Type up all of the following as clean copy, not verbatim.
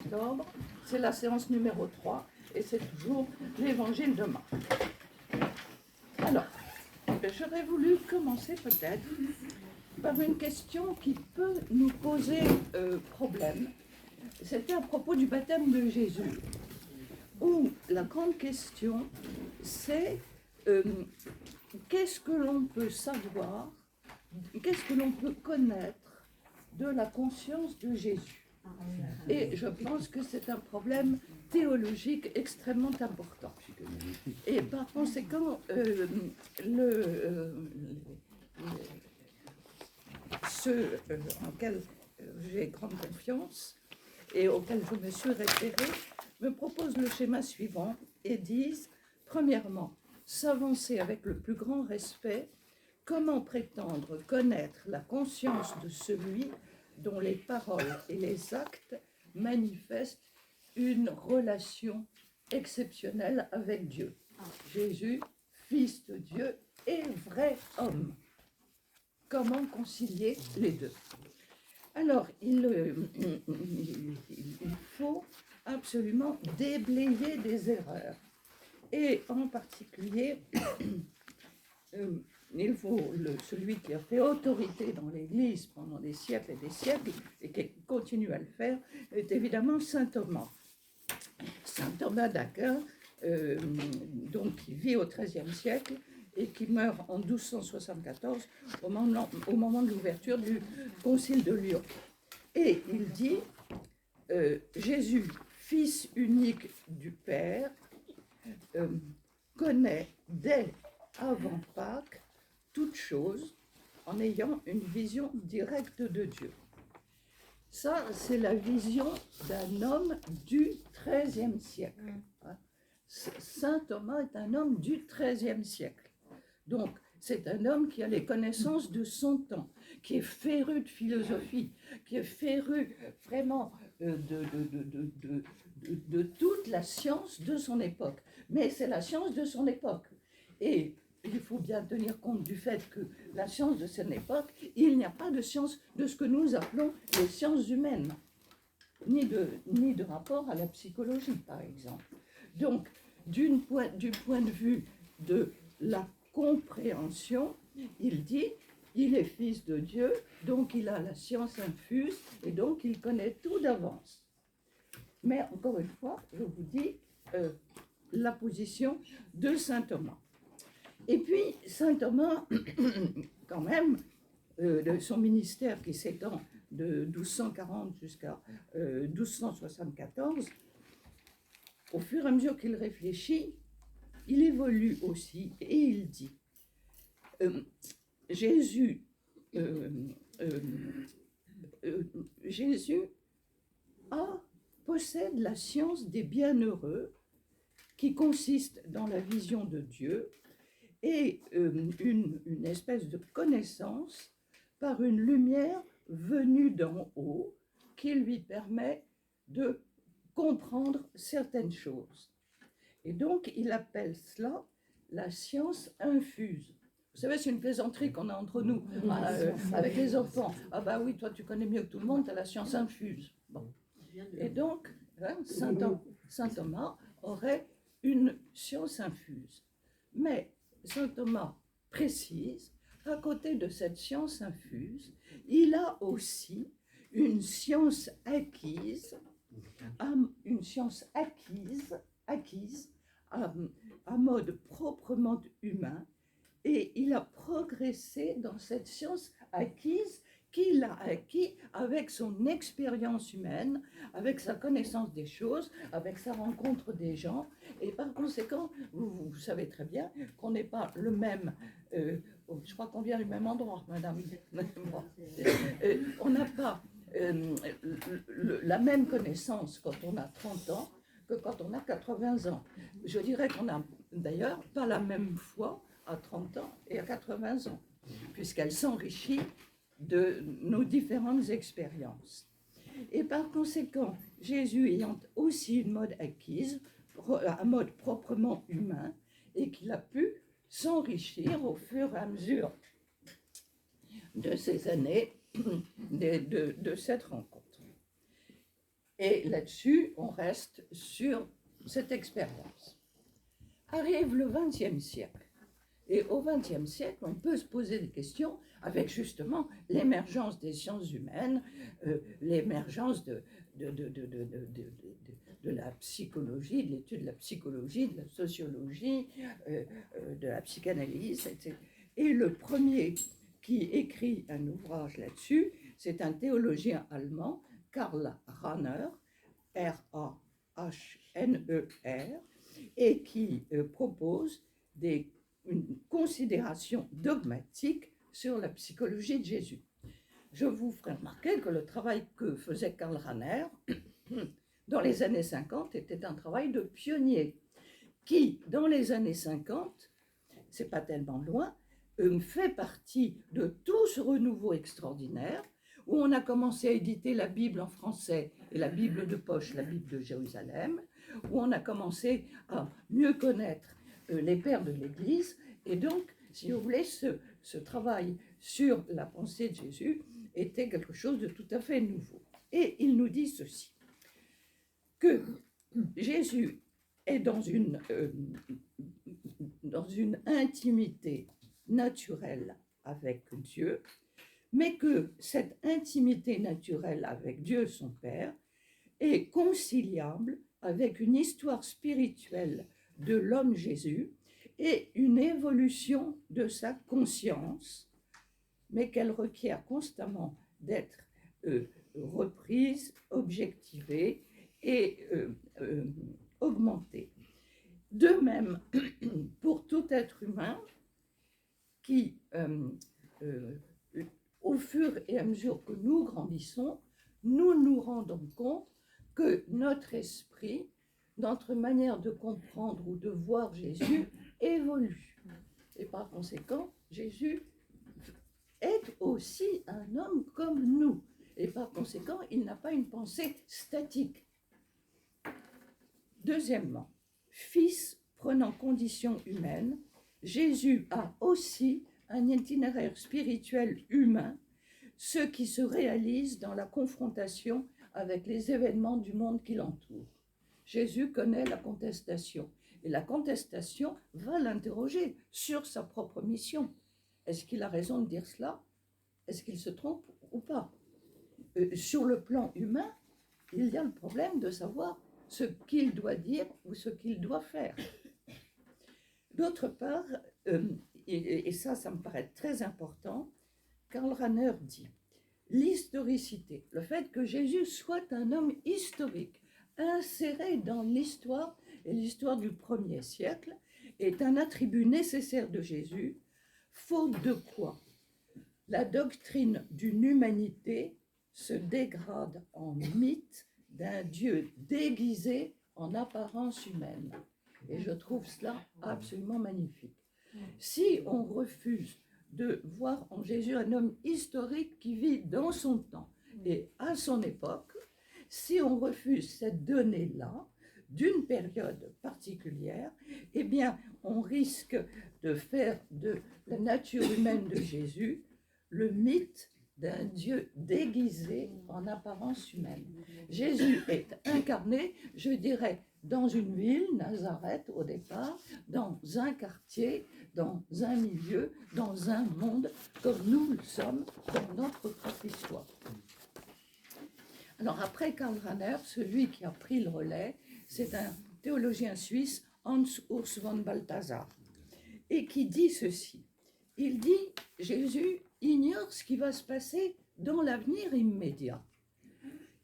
octobre, c'est la séance numéro 3 et c'est toujours l'évangile de Marc. Alors, j'aurais voulu commencer peut-être par une question qui peut nous poser problème. C'était à propos du baptême de Jésus, où la grande question c'est qu'est-ce que l'on peut savoir, qu'est-ce que l'on peut connaître de la conscience de Jésus. Et je pense que c'est un problème théologique extrêmement important. Et par conséquent, ceux en lesquels j'ai grande confiance et auxquels je me suis référée me proposent le schéma suivant et disent, premièrement, s'avancer avec le plus grand respect, comment prétendre connaître la conscience de celui dont les paroles et les actes manifestent une relation exceptionnelle avec Dieu. Jésus, fils de Dieu et vrai homme. Comment concilier les deux? Alors, il faut absolument déblayer des erreurs. Et en particulier, il faut celui qui a fait autorité dans l'Église pendant des siècles et des siècles, et qui continue à le faire, est évidemment saint Thomas. Saint Thomas d'Aquin, donc qui vit au XIIIe siècle et qui meurt en 1274 au moment de l'ouverture du Concile de Lyon. Et il dit Jésus, fils unique du Père, connaît dès avant Pâques toute chose en ayant une vision directe de Dieu. Ça, c'est la vision d'un homme du XIIIe siècle. Saint Thomas est un homme du XIIIe siècle. Donc, c'est un homme qui a les connaissances de son temps, qui est féru de philosophie, qui est féru vraiment de toute la science de son époque. Mais c'est la science de son époque. Et il faut bien tenir compte du fait que la science de cette époque, il n'y a pas de science de ce que nous appelons les sciences humaines, ni de rapport à la psychologie, par exemple. Donc, du point de vue de la compréhension, il dit, il est fils de Dieu, donc il a la science infuse, et donc il connaît tout d'avance. Mais encore une fois, je vous dis la position de saint Thomas. Et puis, saint Thomas, quand même, de son ministère qui s'étend de 1240 jusqu'à 1274, au fur et à mesure qu'il réfléchit, il évolue aussi et il dit Jésus possède la science des bienheureux qui consiste dans la vision de Dieu et une espèce de connaissance par une lumière venue d'en haut qui lui permet de comprendre certaines choses. Et donc, il appelle cela la science infuse. Vous savez, c'est une plaisanterie qu'on a entre nous, avec les enfants. Ah bah oui, toi tu connais mieux que tout le monde, tu as la science infuse. Bon. Et donc, saint Thomas aurait une science infuse. Mais saint Thomas précise, à côté de cette science infuse, il a aussi une science acquise, à mode proprement humain, et il a progressé dans cette science acquise qu'il a acquis avec son expérience humaine, avec sa connaissance des choses, avec sa rencontre des gens, et par conséquent, vous savez très bien qu'on n'est pas le même, je crois qu'on vient du même endroit, madame, on n'a pas la même connaissance quand on a 30 ans que quand on a 80 ans. Je dirais qu'on n'a d'ailleurs pas la même foi à 30 ans et à 80 ans, puisqu'elle s'enrichit de nos différentes expériences. Et par conséquent, Jésus ayant aussi une mode acquise, un mode proprement humain, et qu'il a pu s'enrichir au fur et à mesure de ces années de cette rencontre. Et là-dessus, on reste sur cette expérience. Arrive le XXe siècle. Et au XXe siècle, on peut se poser des questions avec justement l'émergence des sciences humaines, l'émergence de la psychologie, de l'étude de la psychologie, de la sociologie, de la psychanalyse, etc. Et le premier qui écrit un ouvrage là-dessus, c'est un théologien allemand, Karl Rahner, R-A-H-N-E-R, et qui propose une considération dogmatique sur la psychologie de Jésus. Je vous ferai remarquer que le travail que faisait Karl Rahner dans les années 50 était un travail de pionnier qui, dans les années 50, c'est pas tellement loin, fait partie de tout ce renouveau extraordinaire où on a commencé à éditer la Bible en français et la Bible de poche, la Bible de Jérusalem, où on a commencé à mieux connaître les pères de l'Église. Et donc, si vous voulez, ce travail sur la pensée de Jésus était quelque chose de tout à fait nouveau. Et il nous dit ceci, que Jésus est dans une intimité naturelle avec Dieu, mais que cette intimité naturelle avec Dieu, son Père, est conciliable avec une histoire spirituelle de l'homme Jésus et une évolution de sa conscience, mais qu'elle requiert constamment d'être reprise, objectivée et augmentée. De même, pour tout être humain qui, au fur et à mesure que nous grandissons, nous nous rendons compte que notre esprit, notre manière de comprendre ou de voir Jésus évolue. Et par conséquent, Jésus est aussi un homme comme nous. Et par conséquent, il n'a pas une pensée statique. Deuxièmement, fils prenant condition humaine, Jésus a aussi un itinéraire spirituel humain, ce qui se réalise dans la confrontation avec les événements du monde qui l'entoure. Jésus connaît la contestation, et la contestation va l'interroger sur sa propre mission. Est-ce qu'il a raison de dire cela? Est-ce qu'il se trompe ou pas? Sur le plan humain, il y a le problème de savoir ce qu'il doit dire ou ce qu'il doit faire. D'autre part, et ça me paraît très important, Karl Rahner dit l'historicité, le fait que Jésus soit un homme historique, inséré dans l'histoire, et l'histoire du 1er siècle, est un attribut nécessaire de Jésus, faute de quoi la doctrine d'une humanité se dégrade en mythe d'un Dieu déguisé en apparence humaine. Et je trouve cela absolument magnifique. Si on refuse de voir en Jésus un homme historique qui vit dans son temps et à son époque, si on refuse cette donnée-là d'une période particulière, eh bien, on risque de faire de la nature humaine de Jésus le mythe d'un Dieu déguisé en apparence humaine. Jésus est incarné, je dirais, dans une ville, Nazareth au départ, dans un quartier, dans un milieu, dans un monde, comme nous le sommes dans notre propre histoire. Alors après Karl Rahner, celui qui a pris le relais, c'est un théologien suisse, Hans Urs von Balthasar, et qui dit ceci. Il dit, Jésus ignore ce qui va se passer dans l'avenir immédiat.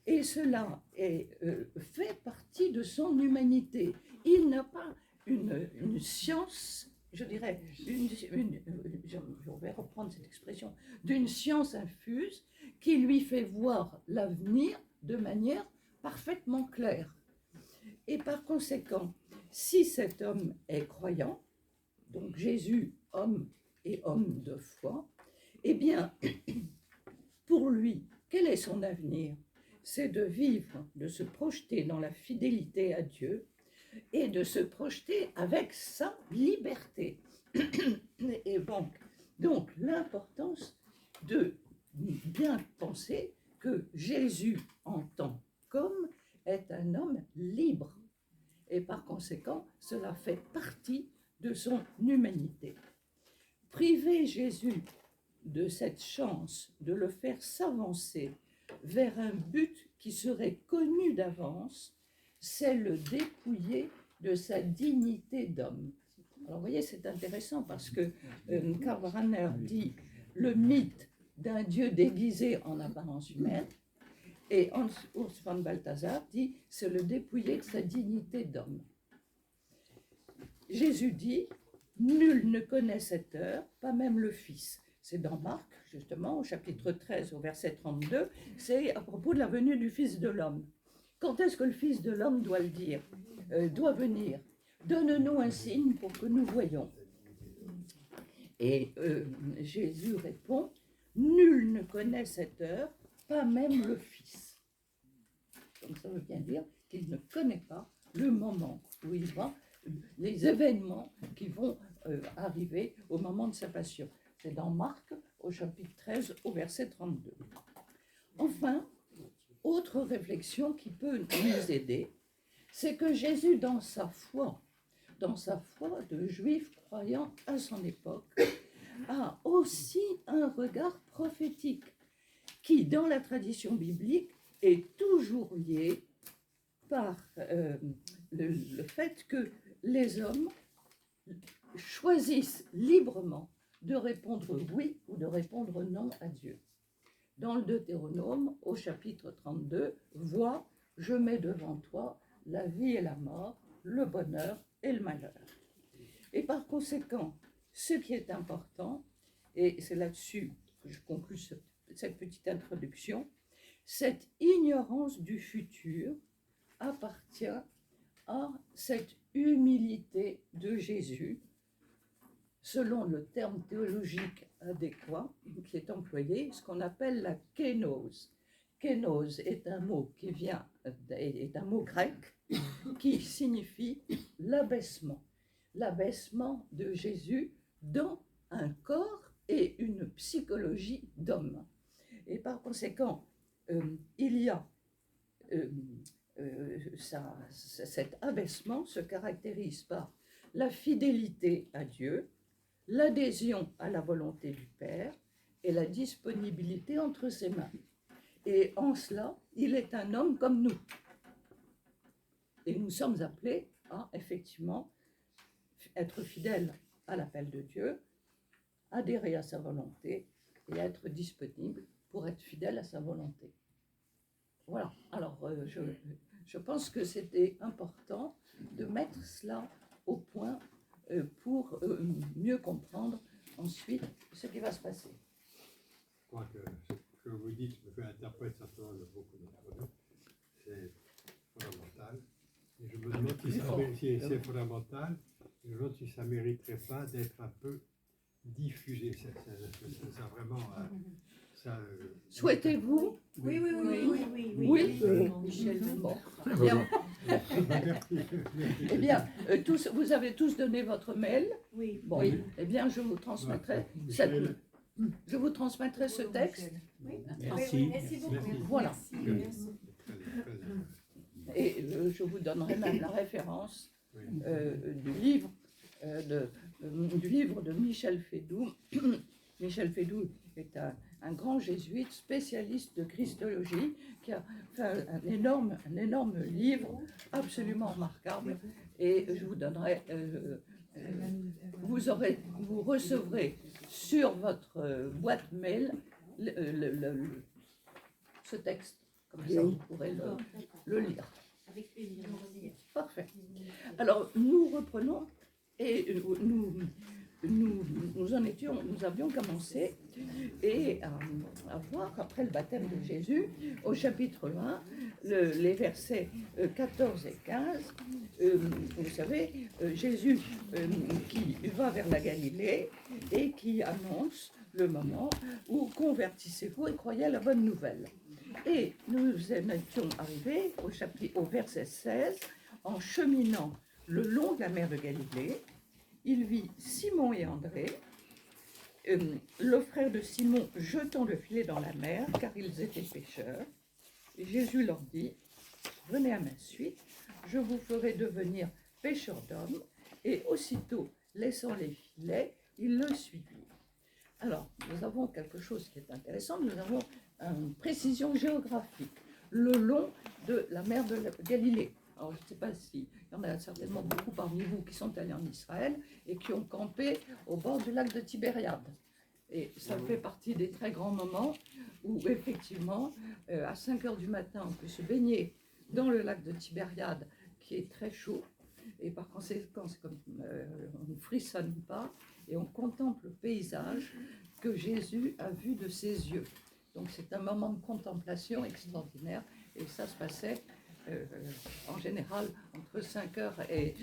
Et cela fait partie de son humanité. Il n'a pas une science, je dirais, je vais reprendre cette expression, d'une science infuse qui lui fait voir l'avenir de manière parfaitement claire. Et par conséquent, si cet homme est croyant, donc Jésus, homme et homme de foi, eh bien, pour lui, quel est son avenir? C'est de vivre, de se projeter dans la fidélité à Dieu et de se projeter avec sa liberté. Et donc l'importance de bien penser que Jésus, en tant qu'homme, est un homme libre. Et par conséquent, cela fait partie de son humanité. Priver Jésus de cette chance de le faire s'avancer vers un but qui serait connu d'avance, c'est le dépouiller de sa dignité d'homme. Alors vous voyez, c'est intéressant parce que Karl Rahner dit le mythe d'un Dieu déguisé en apparence humaine, et Urs von Balthasar dit c'est le dépouiller de sa dignité d'homme. Jésus dit nul ne connaît cette heure, pas même le Fils. C'est dans Marc, justement, au chapitre 13, au verset 32, c'est à propos de la venue du Fils de l'homme. Quand est-ce que le Fils de l'homme doit le dire, doit venir? Donne-nous un signe pour que nous voyions. Et Jésus répond, nul ne connaît cette heure, pas même le Fils. Donc ça veut bien dire qu'il ne connaît pas le moment où il va, les événements qui vont arriver au moment de sa passion. C'est dans Marc, au chapitre 13, au verset 32. Enfin, autre réflexion qui peut nous aider, c'est que Jésus, dans sa foi de juif croyant à son époque, a aussi un regard prophétique qui, dans la tradition biblique, est toujours lié par le fait que les hommes choisissent librement de répondre oui ou de répondre non à Dieu. Dans le Deutéronome, au chapitre 32, vois, je mets devant toi la vie et la mort, le bonheur et le malheur. Et par conséquent, ce qui est important, et c'est là-dessus que je conclus cette petite introduction, cette ignorance du futur appartient à cette humilité de Jésus, selon le terme théologique adéquat qui est employé, ce qu'on appelle la kénose. Kénose est un mot est un mot grec qui signifie l'abaissement de Jésus dans un corps et une psychologie d'homme. Et par conséquent, il y a cet abaissement se caractérise par la fidélité à Dieu, l'adhésion à la volonté du Père et la disponibilité entre ses mains. Et en cela, il est un homme comme nous. Et nous sommes appelés à, effectivement, être fidèles à l'appel de Dieu, adhérer à sa volonté et être disponibles pour être fidèles à sa volonté. Voilà. Alors, je pense que c'était important de mettre cela au point pour mieux comprendre ensuite ce qui va se passer. Je crois que ce que vous dites, je me fais interprète certainement de beaucoup d'entre nous, c'est fondamental. Et je me demande si c'est fondamental, je me demande si ça ne mériterait pas d'être un peu diffusé. Ça vraiment. Souhaitez-vous? Oui. Michel, bon. Eh bien, vous avez tous donné votre mail. Oui. Bon, eh bien, je vous transmettrai ce texte. Oui. Merci. Merci beaucoup. Voilà. Merci. Et je vous donnerai même la référence du livre de Michel Fédoux. Michel Fédoux est un grand jésuite spécialiste de christologie qui a fait un énorme livre absolument remarquable, et je vous donnerai vous recevrez sur votre boîte mail ce texte, comme ça vous pourrez le lire. Avec plaisir. Parfait. Alors nous reprenons et nous avions commencé et à voir après le baptême de Jésus au chapitre 1, les versets 14 et 15. Vous savez, Jésus qui va vers la Galilée et qui annonce le moment où convertissez-vous et croyez à la bonne nouvelle. Et nous en étions arrivés au verset 16, en cheminant le long de la mer de Galilée. Il vit Simon et André, le frère de Simon jetant le filet dans la mer, car ils étaient pêcheurs. Et Jésus leur dit, venez à ma suite, je vous ferai devenir pêcheurs d'hommes. Et aussitôt, laissant les filets, ils le suivirent. Alors, nous avons quelque chose qui est intéressant, nous avons une précision géographique, le long de la mer de Galilée. Alors, je ne sais pas s'il y en a certainement beaucoup parmi vous qui sont allés en Israël et qui ont campé au bord du lac de Tibériade. Et ça fait partie des très grands moments où, effectivement, à 5 heures du matin, on peut se baigner dans le lac de Tibériade, qui est très chaud. Et par conséquent, c'est comme, on ne frissonne pas et on contemple le paysage que Jésus a vu de ses yeux. Donc c'est un moment de contemplation extraordinaire et ça se passait en général entre 5h et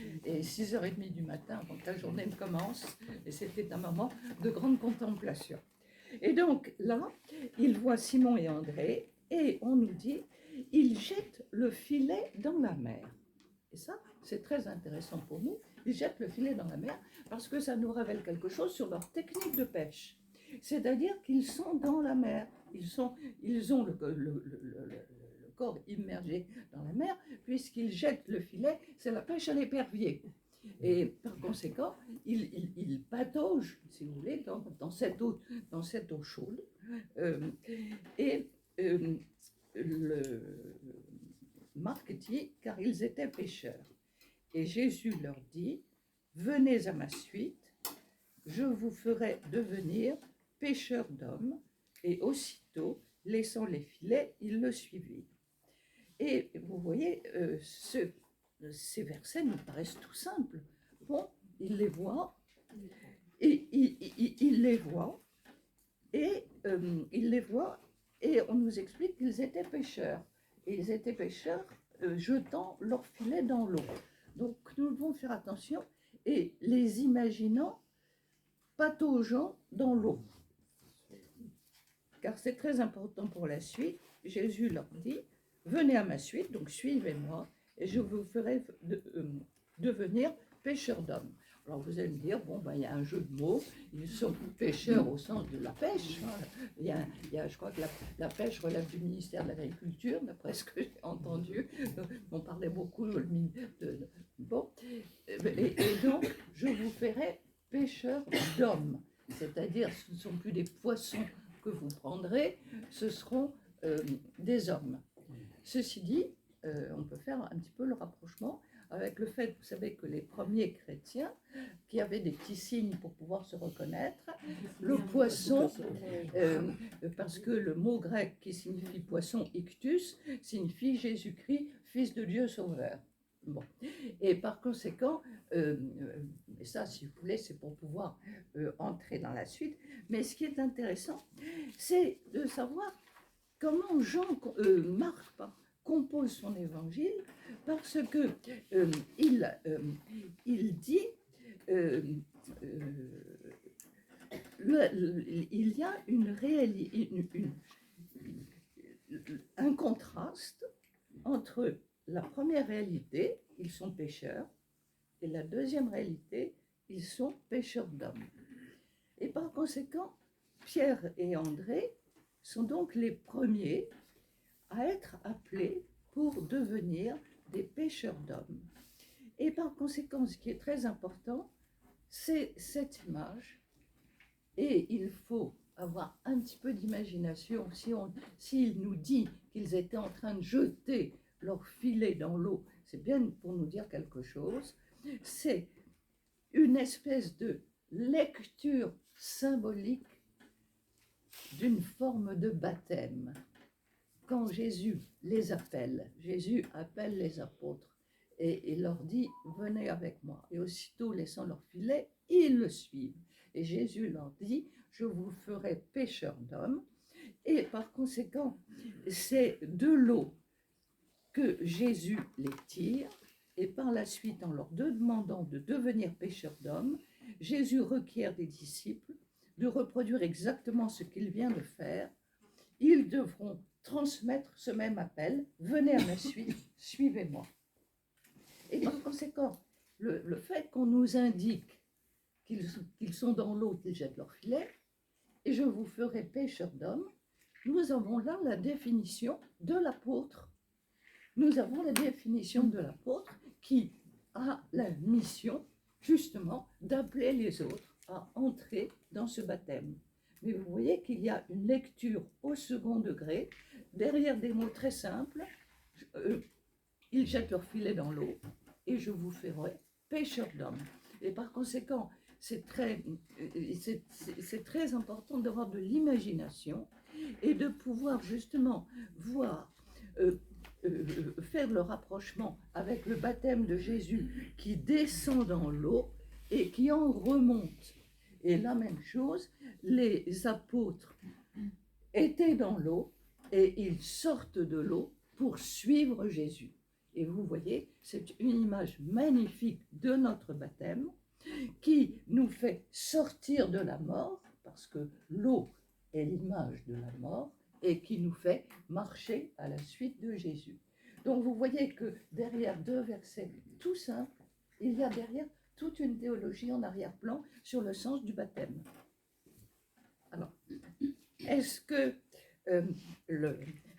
6h30 du matin avant que la journée ne commence, et c'était un moment de grande contemplation. Et donc là, il voit Simon et André et on nous dit, ils jettent le filet dans la mer. Et ça, c'est très intéressant pour nous. Ils jettent le filet dans la mer parce que ça nous révèle quelque chose sur leur technique de pêche. C'est-à-dire qu'ils sont dans la mer. Ils ont le corps immergé dans la mer, puisqu'ils jettent le filet, c'est la pêche à l'épervier. Et par conséquent, ils pataugent, si vous voulez, dans cette eau chaude. Marc dit, car ils étaient pêcheurs. Et Jésus leur dit, venez à ma suite, je vous ferai devenir pêcheurs d'hommes. Et aussitôt, laissant les filets, ils le suivirent. Et vous voyez, ces versets nous paraissent tout simples. Bon, il les voit, et il les voit, et on nous explique qu'ils étaient pêcheurs. Et ils étaient pêcheurs jetant leurs filets dans l'eau. Donc nous devons faire attention et les imaginant pataugeant dans l'eau. Car c'est très important pour la suite. Jésus leur dit, venez à ma suite, donc suivez-moi, et je vous ferai devenir pêcheurs d'hommes. Alors vous allez me dire, bon, ben, il y a un jeu de mots, ils sont pêcheurs au sens de la pêche. Hein. Je crois que la pêche relève du ministère de l'Agriculture, d'après ce que j'ai entendu. On parlait beaucoup bon. Et donc, je vous ferai pêcheurs d'hommes. C'est-à-dire, ce ne sont plus des poissons que vous prendrez, ce seront des hommes. Ceci dit, on peut faire un petit peu le rapprochement avec le fait, vous savez, que les premiers chrétiens, qui avaient des petits signes pour pouvoir se reconnaître, le poisson, parce que le mot grec qui signifie poisson, ictus, signifie Jésus-Christ, Fils de Dieu Sauveur. Bon. Et par conséquent, et ça, si vous voulez, c'est pour pouvoir entrer dans la suite, mais ce qui est intéressant, c'est de savoir comment Marc compose son évangile, parce que il dit il y a un contraste entre la première réalité, ils sont pêcheurs, et la deuxième réalité, ils sont pêcheurs d'hommes. Et par conséquent, Pierre et André sont donc les premiers à être appelés pour devenir des pêcheurs d'hommes. Et par conséquent, ce qui est très important, c'est cette image. Et il faut avoir un petit peu d'imagination. S'il nous dit qu'ils étaient en train de jeter leur filet dans l'eau, c'est bien pour nous dire quelque chose. C'est une espèce de lecture symbolique d'une forme de baptême. Quand Jésus les appelle, Jésus appelle les apôtres et il leur dit « Venez avec moi ». Et aussitôt, laissant leur filet, ils le suivent. Et Jésus leur dit « Je vous ferai pêcheurs d'hommes ». Et par conséquent, c'est de l'eau que Jésus les tire. Et par la suite, en leur demandant de devenir pêcheurs d'hommes, Jésus requiert des disciples de reproduire exactement ce qu'il vient de faire. Ils devront transmettre ce même appel, venez à ma suite, suivez-moi. Et par conséquent, le fait qu'on nous indique qu'ils sont dans l'eau, qu'ils jettent leur filet, et je vous ferai pêcheurs d'hommes, nous avons là la définition de l'apôtre. nous avons la définition de l'apôtre qui a la mission, justement, d'appeler les autres à entrer dans ce baptême. Mais vous voyez qu'il y a une lecture au second degré, derrière des mots très simples. Ils jettent leur filet dans l'eau et je vous ferai pêcheurs d'hommes. Et par conséquent, c'est très important d'avoir de l'imagination et de pouvoir justement voir, faire le rapprochement avec le baptême de Jésus qui descend dans l'eau et qui en remonte. Et la même chose, les apôtres étaient dans l'eau et ils sortent de l'eau pour suivre Jésus. Et vous voyez, c'est une image magnifique de notre baptême qui nous fait sortir de la mort, parce que l'eau est l'image de la mort, et qui nous fait marcher à la suite de Jésus. Donc vous voyez que derrière deux versets tout simples, il y a derrière toute une théologie en arrière-plan sur le sens du baptême. Alors, est-ce que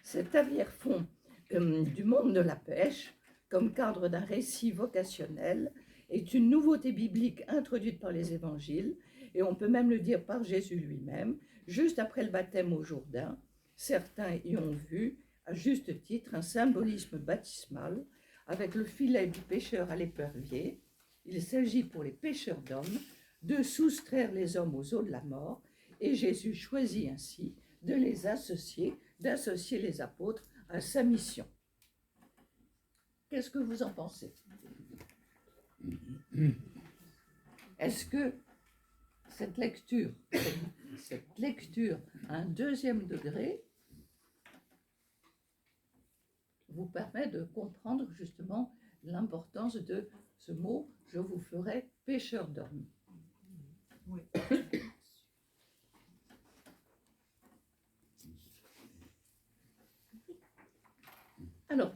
cet arrière-fond du monde de la pêche, comme cadre d'un récit vocationnel, est une nouveauté biblique introduite par les évangiles, et on peut même le dire par Jésus lui-même, juste après le baptême au Jourdain. Certains y ont vu, à juste titre, un symbolisme baptismal, avec le filet du pêcheur à l'épervier. Il s'agit pour les pêcheurs d'hommes de soustraire les hommes aux eaux de la mort, et Jésus choisit ainsi de les associer, d'associer les apôtres à sa mission. Qu'est-ce que vous en pensez? Est-ce que cette lecture à un deuxième degré vous permet de comprendre justement l'importance de ce mot « je vous ferai pêcheurs d'hommes ». Oui. Alors,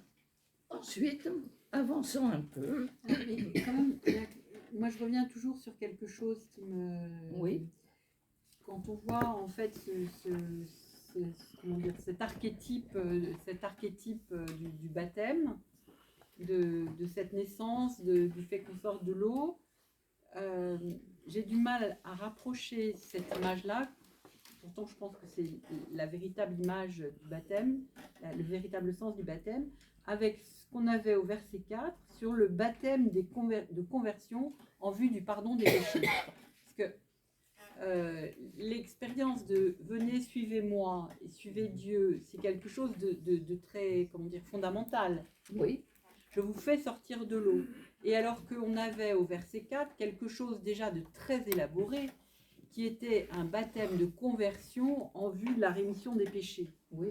ensuite, avançons un peu. Mais quand même, moi je reviens toujours sur quelque chose qui me... Oui. Quand on voit en fait comment dire, cet archétype du baptême, de cette naissance, du fait qu'on sorte de l'eau, j'ai du mal à rapprocher cette image-là. Pourtant, je pense que c'est la véritable image du baptême, le véritable sens du baptême, avec ce qu'on avait au verset 4 sur le baptême de conversion en vue du pardon des péchés. Parce que l'expérience de venez, suivez-moi et suivez Dieu, c'est quelque chose de très, comment dire, fondamental. Oui. Je vous fais sortir de l'eau. Et alors qu'on avait au verset 4 quelque chose déjà de très élaboré, qui était un baptême de conversion en vue de la rémission des péchés. Oui.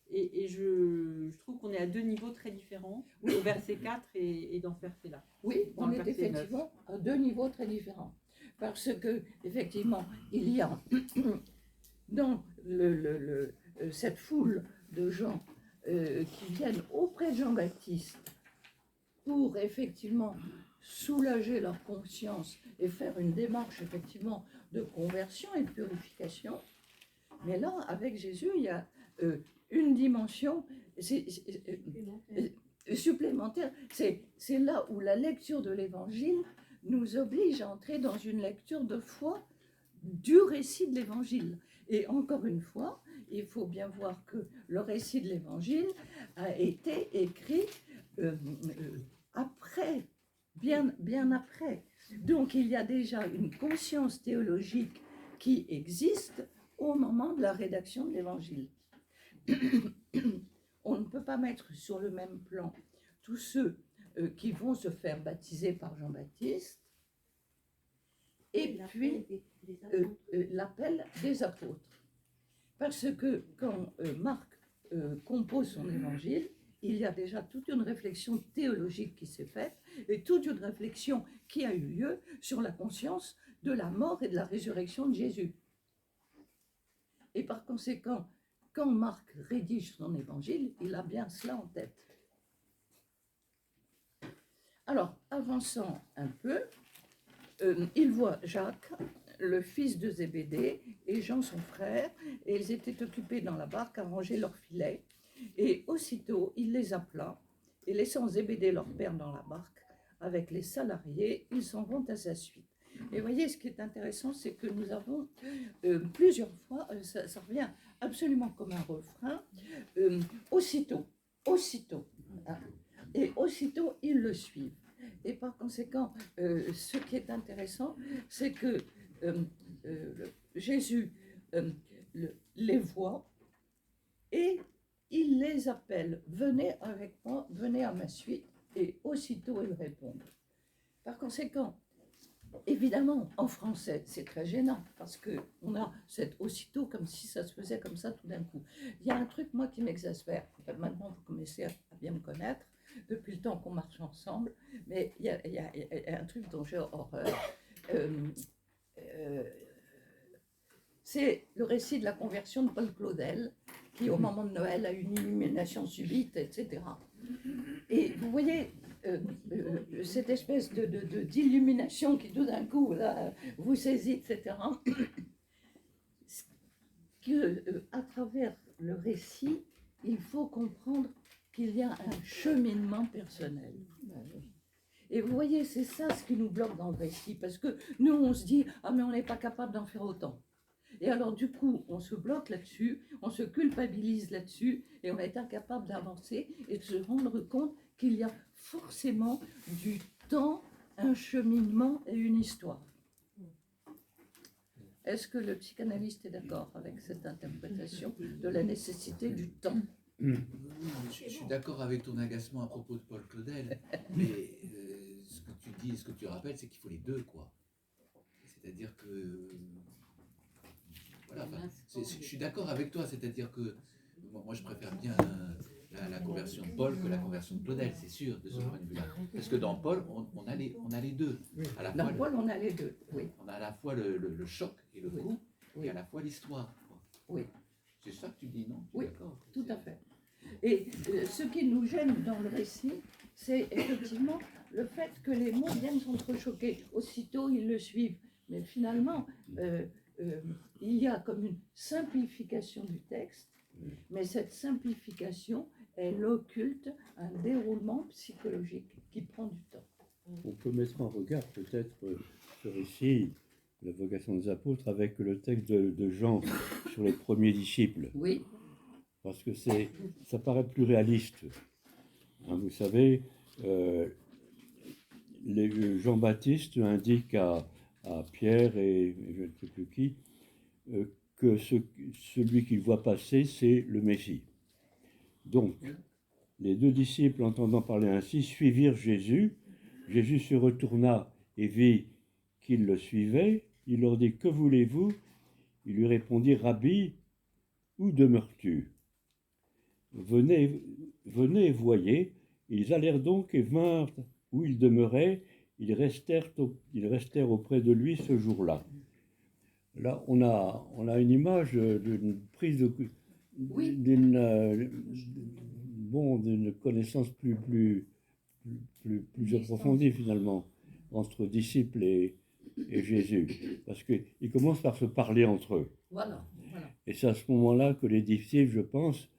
Et je trouve qu'on est à deux niveaux très différents, oui, au verset 4 et dans ce verset-là. Oui, on est effectivement à deux niveaux très différents. Parce que, effectivement, il y a dans cette foule de gens qui viennent auprès de Jean-Baptiste pour effectivement soulager leur conscience et faire une démarche effectivement de conversion et de purification. Mais là, avec Jésus, il y a une dimension supplémentaire. C'est là où la lecture de l'Évangile nous oblige à entrer dans une lecture de foi du récit de l'Évangile. Et encore une fois, il faut bien voir que le récit de l'Évangile a été écrit après, bien après. Donc il y a déjà une conscience théologique qui existe au moment de la rédaction de l'Évangile. On ne peut pas mettre sur le même plan tous ceux qui vont se faire baptiser par Jean-Baptiste et puis l'appel des apôtres. Parce que quand Marc compose son évangile, il y a déjà toute une réflexion théologique qui s'est faite et toute une réflexion qui a eu lieu sur la conscience de la mort et de la résurrection de Jésus. Et par conséquent, quand Marc rédige son évangile, il a bien cela en tête. Alors, avançant un peu, il voit Jacques, le fils de Zébédée, et Jean son frère, et ils étaient occupés dans la barque à ranger leurs filets. Et aussitôt, il les appela, et laissant Zébédée leur père dans la barque, avec les salariés, ils s'en vont à sa suite. Et vous voyez, ce qui est intéressant, c'est que nous avons plusieurs fois, ça revient absolument comme un refrain, aussitôt, hein, et aussitôt, ils le suivent. Et par conséquent, ce qui est intéressant, c'est que Jésus les voit et il les appelle. Venez avec moi, venez à ma suite. Et aussitôt, ils répondent. Par conséquent, évidemment, en français, c'est très gênant parce qu'on a cet aussitôt comme si ça se faisait comme ça tout d'un coup. Il y a un truc, moi, qui m'exaspère. Maintenant, vous commencez à bien me connaître depuis le temps qu'on marche ensemble, mais il y a un truc dont j'ai horreur. C'est le récit de la conversion de Paul Claudel, qui au moment de Noël a une illumination subite, etc. Et vous voyez, cette espèce d'illumination qui tout d'un coup là, vous saisit, etc. À travers le récit, il faut comprendre qu'il y a un cheminement personnel. Et vous voyez, c'est ça ce qui nous bloque dans le récit, parce que nous, on se dit, ah mais on n'est pas capable d'en faire autant. Et alors du coup, on se bloque là-dessus, on se culpabilise là-dessus, et on est incapable d'avancer et de se rendre compte qu'il y a forcément du temps, un cheminement et une histoire. Est-ce que le psychanalyste est d'accord avec cette interprétation de la nécessité du temps? Je suis d'accord avec ton agacement à propos de Paul Claudel, mais ce que tu dis, ce que tu rappelles, c'est qu'il faut les deux, quoi. C'est-à-dire que... Voilà, je suis d'accord avec toi, c'est-à-dire que moi je préfère bien la conversion de Paul que la conversion de Claudel, c'est sûr, de ce point de vue-là. Parce que dans Paul, on a les deux. À la Dans Paul, on a les deux, oui. On a à la fois le choc et le coup, Oui. et à la fois l'histoire. Oui. C'est ça que tu dis, non? Oui, tout à fait. Et ce qui nous gêne dans le récit, c'est effectivement le fait que les mots viennent s'entrechoquer. Aussitôt, ils le suivent. Mais finalement, il y a comme une simplification du texte, mais cette simplification, elle occulte un déroulement psychologique qui prend du temps. On peut mettre en regard peut-être ce récit, la vocation des apôtres, avec le texte de Jean sur les premiers disciples. Oui. Parce que ça paraît plus réaliste. Hein, vous savez, Jean-Baptiste indique à Pierre et je ne sais plus qui, que celui qu'il voit passer, c'est le Messie. Donc, les deux disciples, entendant parler ainsi, suivirent Jésus. Jésus se retourna et vit qu'ils le suivaient. Il leur dit, « Que voulez-vous » Ils lui répondirent, « Rabbi, où demeures-tu » ? Venez et voyez. Ils allèrent donc et vinrent où il demeurait. Ils restèrent auprès de lui ce jour-là. Là, on a une image d'une prise d'une connaissance plus approfondie finalement entre disciples et Jésus, parce qu'ils commencent par se parler entre eux. Voilà. Et c'est à ce moment-là que les disciples, je pense,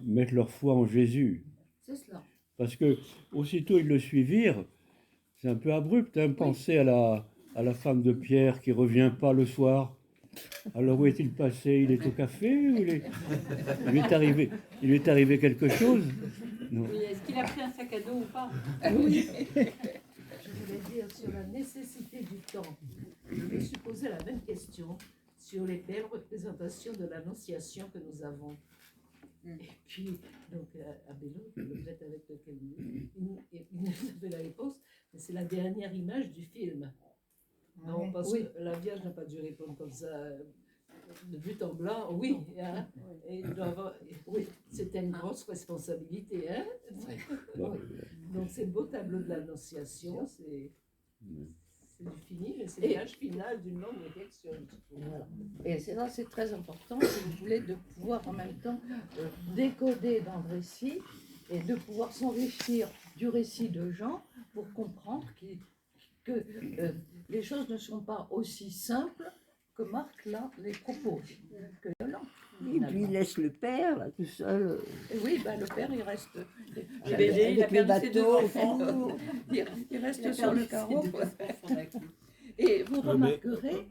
mettent leur foi en Jésus. C'est cela. Parce que aussitôt ils le suivirent, c'est un peu abrupt, hein, penser à la femme de Pierre qui ne revient pas le soir. Alors où est-il passé? Il est au café ou il est arrivé quelque chose? Non. Oui, est-ce qu'il a pris un sac à dos ou pas? Oui. Je voulais dire sur la nécessité du temps. Je me suis posé la même question sur les belles représentations de l'Annonciation que nous avons. Et puis, donc, à Bello, vous êtes avec lequel il nous avait la réponse, mais c'est la dernière image du film. Non, parce que la Vierge n'a pas dû répondre comme ça, de but en blanc, oui. Hein, et oui, c'était une grosse responsabilité. Hein, donc, c'est le beau tableau de l'Annonciation, c'est du fini, mais c'est l'âge final d'une longue réflexion. Voilà. Et c'est très important, si vous voulez, de pouvoir en même temps décoder dans le récit et de pouvoir s'enrichir du récit de Jean pour comprendre que les choses ne sont pas aussi simples que Marc là les propose. Que, non, Et puis il laisse le père, là, tout seul. Et oui, ben, le père, il reste. Le BD, il a avec les perdu ses deux bateaux, enfants. Il reste Il a sur perdu le ses carreau. deux quoi. enfants avec lui. Et vous Ah, mais- remarquerez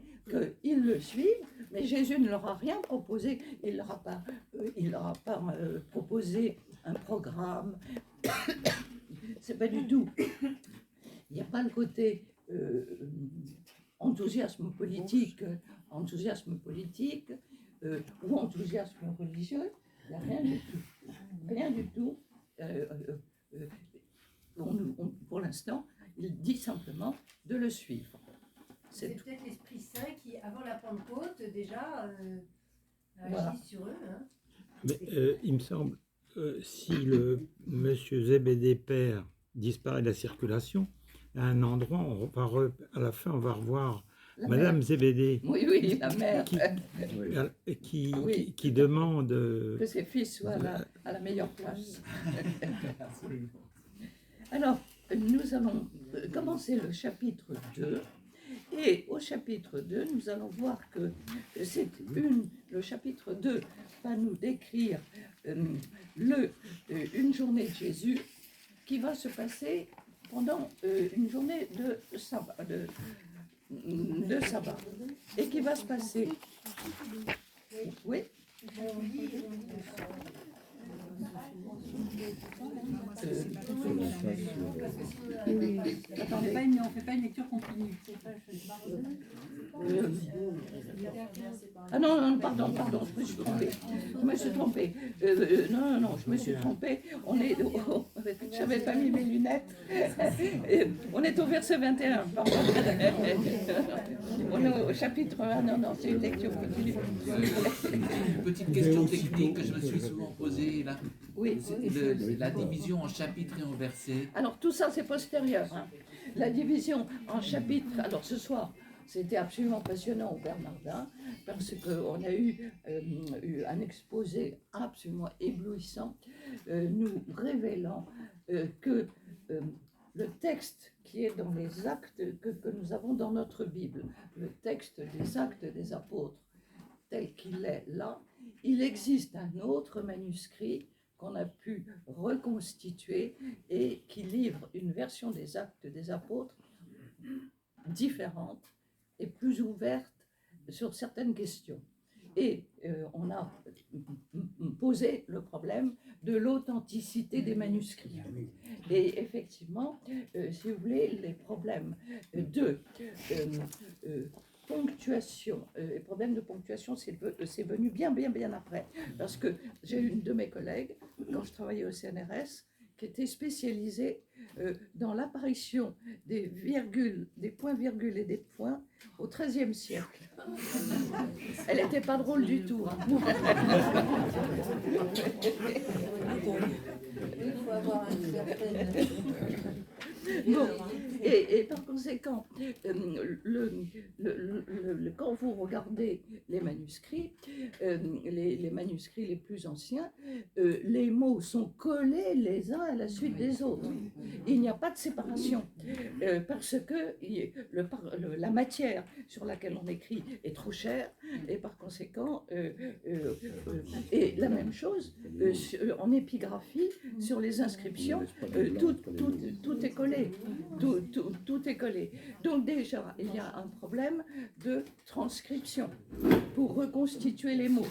qu'ils le suivent, mais Jésus ne leur a rien proposé. Il leur a pas proposé un programme. C'est pas du tout. Il n'y a pas le côté enthousiasme politique ou enthousiasme religieux. Il n'y a rien du tout. Rien du tout. Pour l'instant, il dit simplement de le suivre. C'est tout. peut-être l'Esprit Saint qui, avant la Pentecôte, déjà agit Voilà. sur eux. Hein. Mais il me semble, si le monsieur Zébédée père disparaît de la circulation, à un endroit, à la fin, on va revoir La Madame mère. Zébédée Oui, la mère. qui demande Que ses fils soient à la meilleure place. Alors, nous allons commencer le chapitre 2. Et au chapitre 2, nous allons voir que le chapitre 2 va nous décrire une journée de Jésus qui va se passer pendant une journée de sabbat, et qui va se passer. Oui. On fait pas une lecture continue. Ah non, pardon, je me suis trompée. Non, je me suis trompée. J'avais pas mis mes lunettes. On est au verset 21, pardon. On est au chapitre 1, non, c'est une lecture continue. Une petite question technique que je me suis souvent posée là. Oui. La division en chapitres et en versets. Alors tout ça, c'est postérieur. Hein. La division en chapitres. Alors ce soir, c'était absolument passionnant au Bernardin parce qu'on a eu un exposé absolument éblouissant, nous révélant que le texte qui est dans les actes que nous avons dans notre Bible, le texte des actes des apôtres, tel qu'il est là, il existe un autre manuscrit qu'on a pu reconstituer et qui livre une version des actes des apôtres différente et plus ouverte sur certaines questions. Et on a posé le problème de l'authenticité des manuscrits. Et effectivement, si vous voulez, les problèmes de ponctuation, les problèmes de ponctuation, c'est venu bien après. Parce que j'ai une de mes collègues, quand je travaillais au CNRS, qui était spécialisée dans l'apparition des virgules, des points-virgules et des points au XIIIe siècle. Elle n'était pas drôle du tout. Hein. Il faut avoir un certain... Bon, et par conséquent, quand vous regardez les manuscrits, les manuscrits les plus anciens, les mots sont collés les uns à la suite des autres. Il n'y a pas de séparation, parce que la matière sur laquelle on écrit est trop chère, et par conséquent, et la même chose en épigraphie, sur les inscriptions, tout est collé. Tout est collé. Donc déjà, il y a un problème de transcription pour reconstituer les mots.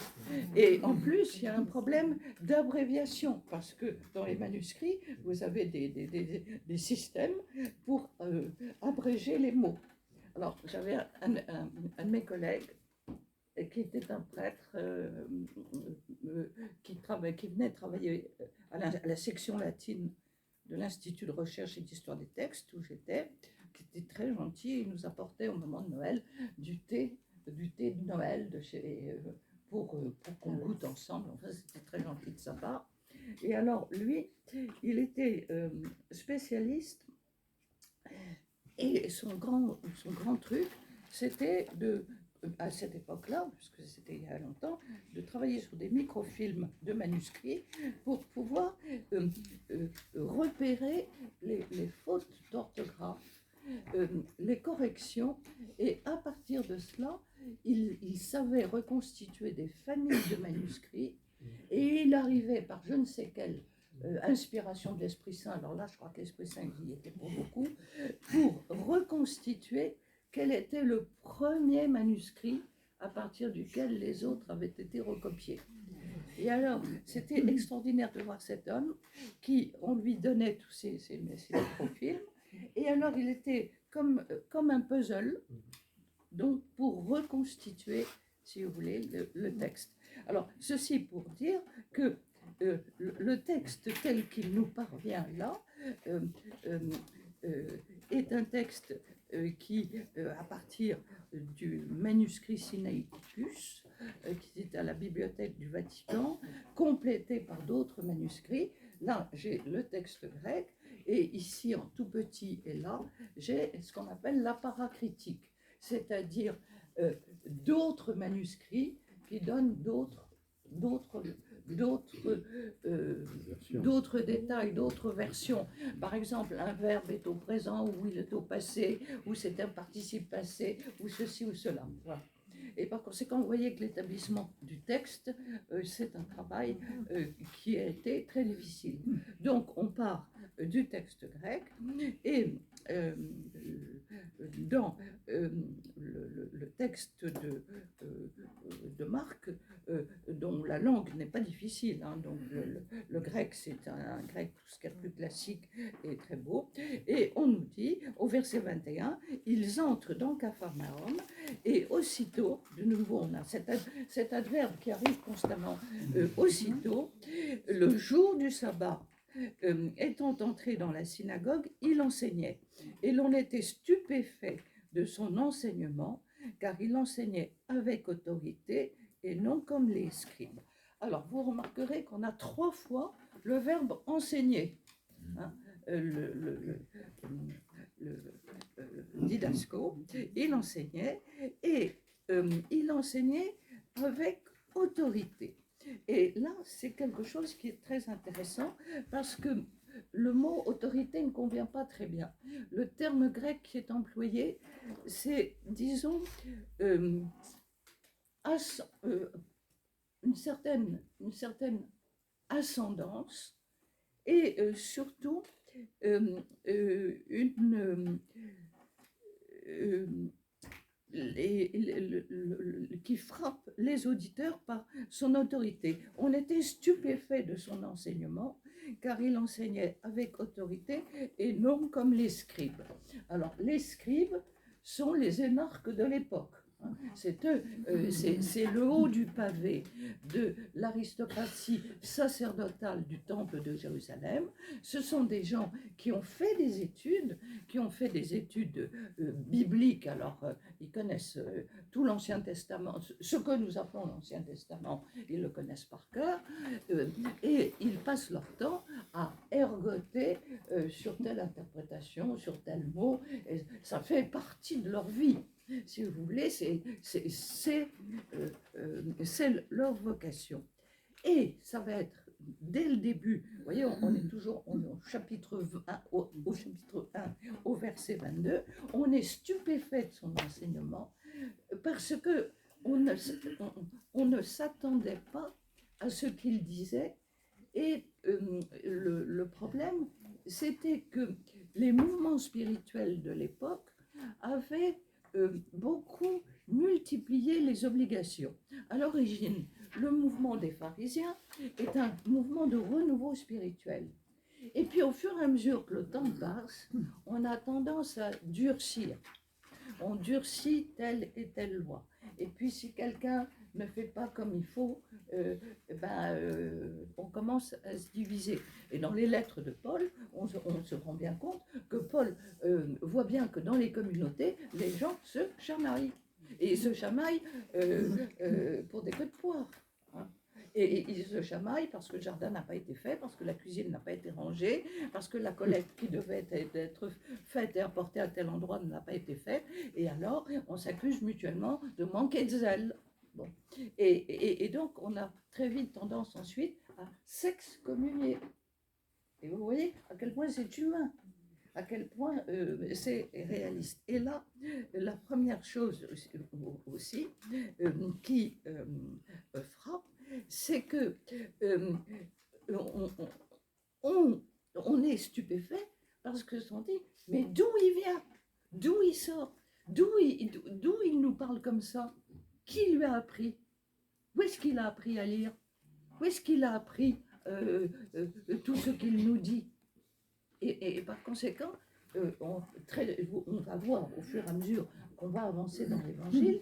Et en plus, il y a un problème d'abréviation, parce que dans les manuscrits, vous avez des systèmes pour abréger les mots. Alors, j'avais un de mes collègues qui était un prêtre qui venait travailler à la section latine de l'Institut de recherche et d'histoire des textes où j'étais, qui était très gentil. Il nous apportait au moment de Noël du thé de Noël pour qu'on goûte ensemble. Enfin, c'était très gentil de sa part. Et alors, lui, il était spécialiste et son grand truc, c'était à cette époque-là, puisque c'était il y a longtemps, de travailler sur des microfilms de manuscrits pour pouvoir repérer les fautes d'orthographe les corrections, et à partir de cela, il savait reconstituer des familles de manuscrits, et il arrivait par je ne sais quelle inspiration de l'Esprit Saint, alors là je crois que l'Esprit Saint y était pour beaucoup, pour reconstituer quel était le premier manuscrit à partir duquel les autres avaient été recopiés. Et alors, c'était extraordinaire de voir cet homme qui, on lui donnait tous ces profils, et alors il était comme un puzzle, donc pour reconstituer, si vous voulez, le texte. Alors, ceci pour dire que le texte tel qu'il nous parvient là est un texte qui, à partir du manuscrit Sinaiticus, qui est à la bibliothèque du Vatican, complété par d'autres manuscrits. Là, j'ai le texte grec, et ici, en tout petit, et là, j'ai ce qu'on appelle l'apparat critique, c'est-à-dire d'autres manuscrits qui donnent d'autres détails, d'autres versions. Par exemple, un verbe est au présent ou il est au passé, ou c'est un participe passé, ou ceci ou cela. Voilà. Et par conséquent, vous voyez que l'établissement du texte, c'est un travail qui a été très difficile. Donc, on part du texte grec, et dans le texte de Marc, dont la langue n'est pas difficile, hein, donc le grec, c'est un grec tout ce qu'il y a de plus classique et très beau, et on nous dit, au verset 21, ils entrent dans Capharnaüm, et aussitôt, de nouveau, on a cet adverbe qui arrive constamment, aussitôt, le jour du sabbat, étant entré dans la synagogue, il enseignait, et l'on était stupéfait de son enseignement, car il enseignait avec autorité et non comme les scribes. Alors, vous remarquerez qu'on a 3 fois le verbe enseigner. Hein, le didasco, il enseignait, et il enseignait avec autorité. Et là, c'est quelque chose qui est très intéressant, parce que le mot autorité ne convient pas très bien. Le terme grec qui est employé, c'est, disons, une certaine ascendance, et surtout qui frappe les auditeurs par son autorité. On était stupéfait de son enseignement, car il enseignait avec autorité et non comme les scribes. Alors, les scribes sont les énarques de l'époque. C'est eux, c'est le haut du pavé de l'aristocratie sacerdotale du temple de Jérusalem. Ce sont des gens qui ont fait des études, bibliques. Alors, ils connaissent tout l'Ancien Testament, ce que nous appelons l'Ancien Testament, ils le connaissent par cœur, et ils passent leur temps à ergoter sur telle interprétation, sur tel mot, et ça fait partie de leur vie. Si vous voulez, c'est leur vocation. Et ça va être dès le début, vous voyez, on est toujours au chapitre 1, au chapitre 1, au verset 22, on est stupéfait de son enseignement, parce que on ne s'attendait pas à ce qu'il disait, et le problème, c'était que les mouvements spirituels de l'époque avaient beaucoup multiplié les obligations. À l'origine, le mouvement des pharisiens est un mouvement de renouveau spirituel. Et puis au fur et à mesure que le temps passe, on a tendance à durcir. On durcit telle et telle loi. Et puis si quelqu'un ne fait pas comme il faut, on commence à se diviser. Et dans les lettres de Paul, on se rend bien compte que Paul voit bien que dans les communautés, les gens se chamaillent. Et ils se chamaillent pour des queues de poire. Hein. Et ils se chamaillent parce que le jardin n'a pas été fait, parce que la cuisine n'a pas été rangée, parce que la collecte qui devait être faite et apportée à tel endroit n'a pas été faite. Et alors, on s'accuse mutuellement de manquer de zèle. Bon. Et donc, on a très vite tendance ensuite à s'excommunier. Et vous voyez à quel point c'est humain. à quel point c'est réaliste. Et là, la première chose aussi qui frappe, c'est que on est stupéfait parce que on dit, mais d'où il vient, d'où il sort, d'où il nous parle comme ça, qui lui a appris, où est-ce qu'il a appris à lire, où est-ce qu'il a appris tout ce qu'il nous dit. Et par conséquent, on va voir au fur et à mesure qu'on va avancer dans l'évangile,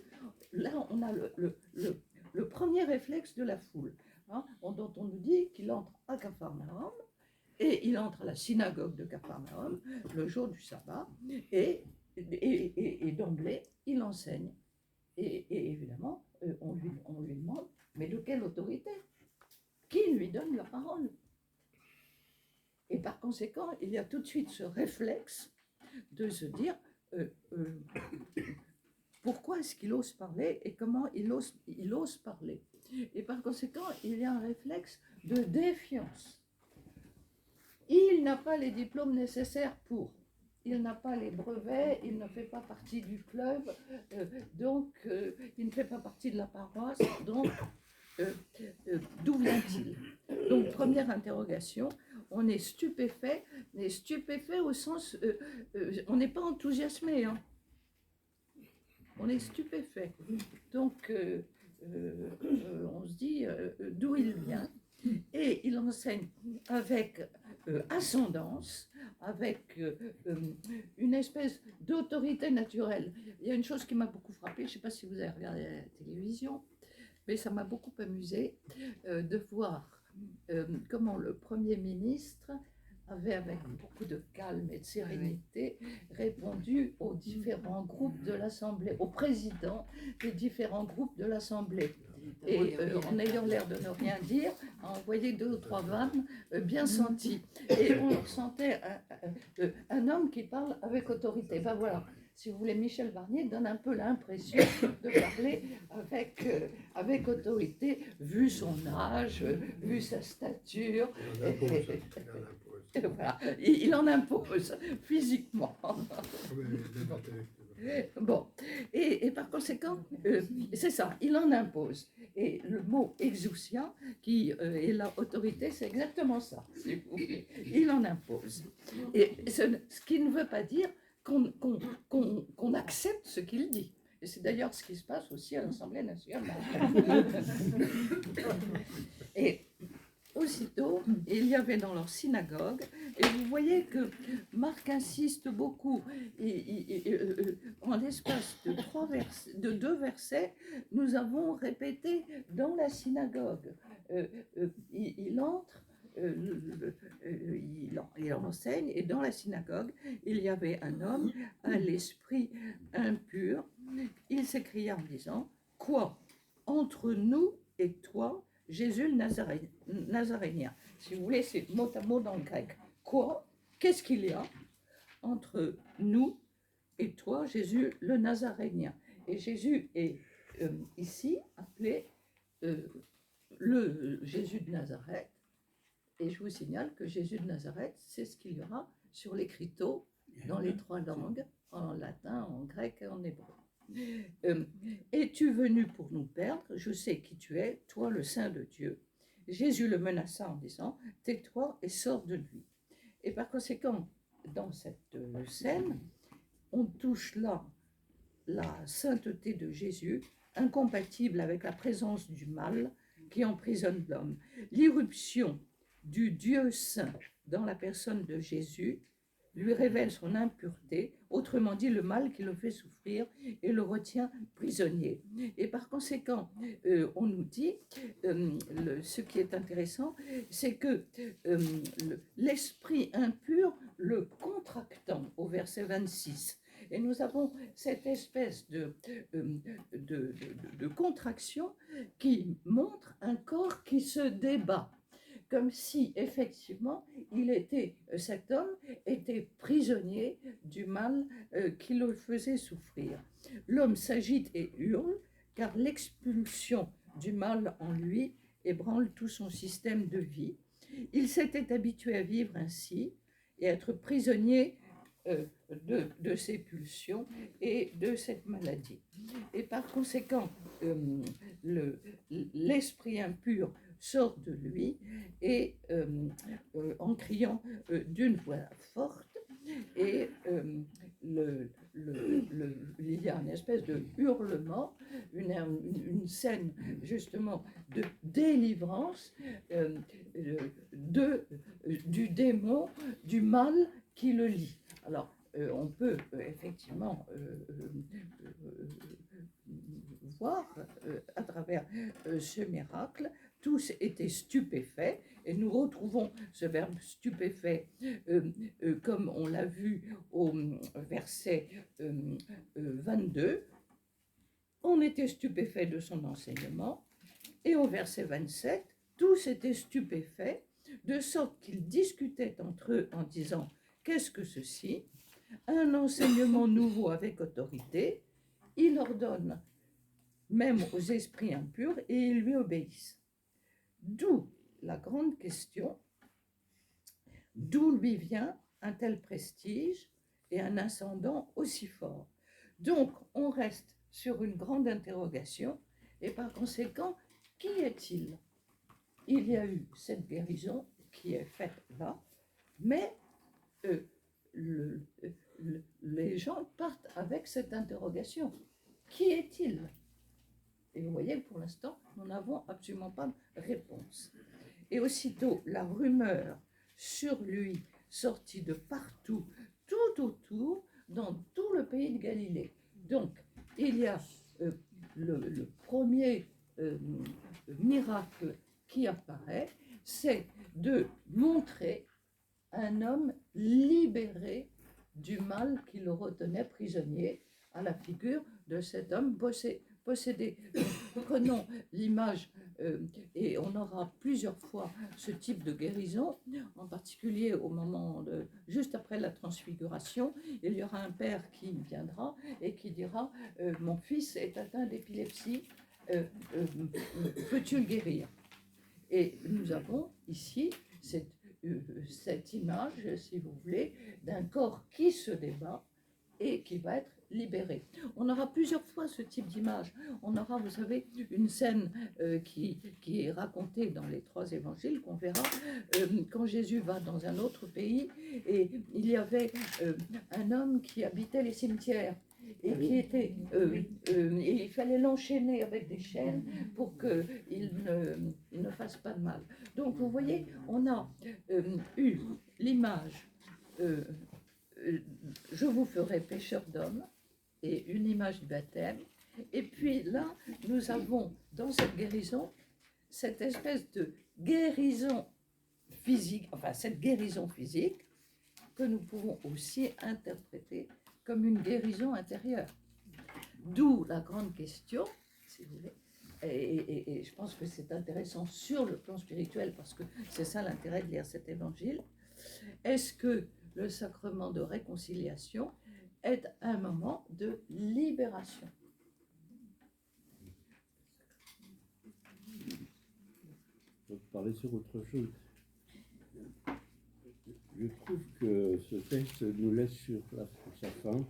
là on a le premier réflexe de la foule, hein, dont on nous dit qu'il entre à Capharnaüm, et il entre à la synagogue de Capharnaüm le jour du sabbat, et d'emblée il enseigne. Et évidemment, on lui demande, mais de quelle autorité? Qui lui donne la parole? Et par conséquent, il y a tout de suite ce réflexe de se dire pourquoi est-ce qu'il ose parler et comment il ose parler. Et par conséquent, il y a un réflexe de défiance. Il n'a pas les diplômes nécessaires pour. Il n'a pas les brevets, il ne fait pas partie du club, donc il ne fait pas partie de la paroisse, donc d'où vient-il? Donc première interrogation, on est stupéfait, mais stupéfait au sens, on n'est pas enthousiasmé, hein. On est stupéfait. Donc on se dit d'où il vient, et il enseigne avec ascendance, avec une espèce d'autorité naturelle. Il y a une chose qui m'a beaucoup frappée, je ne sais pas si vous avez regardé la télévision, mais ça m'a beaucoup amusé de voir comment le Premier ministre avait, avec beaucoup de calme et de sérénité, répondu aux différents groupes de l'Assemblée, au président des différents groupes de l'Assemblée. Et en ayant l'air de ne rien dire, a envoyé 2 ou 3 vannes bien senties. Et on sentait un homme qui parle avec autorité. Ben voilà, si vous voulez, Michel Barnier donne un peu l'impression de parler avec autorité, vu son âge, vu sa stature. Voilà, il en impose physiquement. Bon, et par conséquent, c'est ça, il en impose. Et le mot exousia, qui est la autorité, c'est exactement ça, s'il vous plaît. Il en impose. Et ce qui ne veut pas dire qu'on accepte ce qu'il dit. Et c'est d'ailleurs ce qui se passe aussi à l'Assemblée nationale. Et aussitôt, il y avait dans leur synagogue, et vous voyez que Marc insiste beaucoup, en l'espace de 2 versets, nous avons répété dans la synagogue. Il entre, il enseigne, et dans la synagogue, il y avait un homme à l'esprit impur. Il s'écria en disant, « Quoi, entre nous et toi, Jésus le Nazarénien ?» Si vous voulez, c'est mot à mot dans le grec. Quoi? Qu'est-ce qu'il y a entre nous et toi, Jésus le Nazarénien? Et Jésus est ici appelé le Jésus de Nazareth. Et je vous signale que Jésus de Nazareth, c'est ce qu'il y aura sur l'écriteau dans les 3 langues, en latin, en grec et en hébreu. Es-tu venu pour nous perdre? Je sais qui tu es, toi le Saint de Dieu. Jésus le menaça en disant, tais-toi et sors de lui. Et par conséquent, dans cette scène, on touche là la sainteté de Jésus, incompatible avec la présence du mal qui emprisonne l'homme. L'irruption du Dieu saint dans la personne de Jésus lui révèle son impureté, autrement dit le mal qui le fait souffrir et le retient prisonnier. Et par conséquent, on nous dit, ce qui est intéressant, c'est que l'esprit impur le contractant au verset 26. Et nous avons cette espèce de contraction qui montre un corps qui se débat, comme si effectivement cet homme était prisonnier du mal qui le faisait souffrir. L'homme s'agite et hurle car l'expulsion du mal en lui ébranle tout son système de vie. Il s'était habitué à vivre ainsi et à être prisonnier de ces pulsions et de cette maladie. Et par conséquent, l'esprit impur sort de lui et en criant d'une voix forte, et il y a une espèce de hurlement, une scène justement de délivrance du démon, du mal qui le lie. Alors, on peut effectivement voir à travers ce miracle, tous étaient stupéfaits, et nous retrouvons ce verbe stupéfait comme on l'a vu au verset 22. On était stupéfaits de son enseignement, et au verset 27, tous étaient stupéfaits, de sorte qu'ils discutaient entre eux en disant « Qu'est-ce que ceci ? Un enseignement nouveau avec autorité. Il ordonne même aux esprits impurs et ils lui obéissent. » D'où la grande question, d'où lui vient un tel prestige et un ascendant aussi fort. Donc, on reste sur une grande interrogation, et par conséquent, qui est-il? Il y a eu cette guérison qui est faite là, mais les gens partent avec cette interrogation. Qui est-il? Et vous voyez, pour l'instant, nous n'avons absolument pas de réponse. Et aussitôt, la rumeur sur lui sortit de partout, tout autour, dans tout le pays de Galilée. Donc, il y a le premier miracle qui apparaît, c'est de montrer un homme libéré du mal qui le retenait prisonnier, à la figure de cet homme possédé. Prenons l'image, et on aura plusieurs fois ce type de guérison, en particulier au moment juste après la transfiguration, il y aura un père qui viendra et qui dira mon fils est atteint d'épilepsie, peux-tu le guérir? Et nous avons ici cette image, si vous voulez, d'un corps qui se débat et qui va être libéré. On aura plusieurs fois ce type d'image. On aura, vous savez, une scène qui est racontée dans les 3 évangiles, qu'on verra quand Jésus va dans un autre pays, et il y avait un homme qui habitait les cimetières, et qui était, et il fallait l'enchaîner avec des chaînes pour qu'il ne fasse pas de mal. Donc vous voyez, on a eu l'image je vous ferai pécheur d'hommes, et une image du baptême. Et puis là, nous avons dans cette guérison, cette espèce de guérison physique, enfin cette guérison physique, que nous pouvons aussi interpréter comme une guérison intérieure. D'où la grande question, si vous voulez, et je pense que c'est intéressant sur le plan spirituel, parce que c'est ça l'intérêt de lire cet évangile. Est-ce que le sacrement de réconciliation est un moment de libération? Je vais parler sur autre chose. Je trouve que ce texte nous laisse sur sa fin,